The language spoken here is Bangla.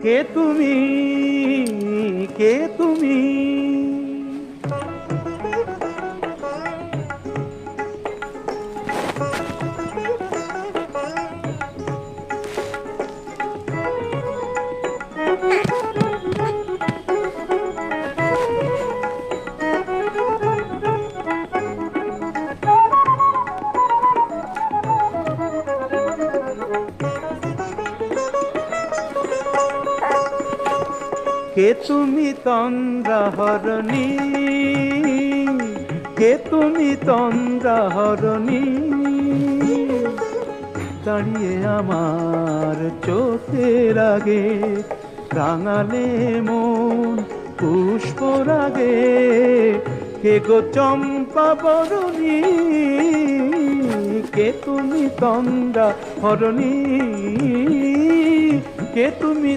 কে তুমি, কে তুমি? কে তুমি তন্দ্রাহরণী, কে তুমি তন্দ্রাহরণী? দাঁড়িয়ে আমার চোখের আগে রাঙালে মন পুষ্প রাগে। কে গো চম্পা বরণী, কে তুমি তন্দ্রাহরণী? কে তুমি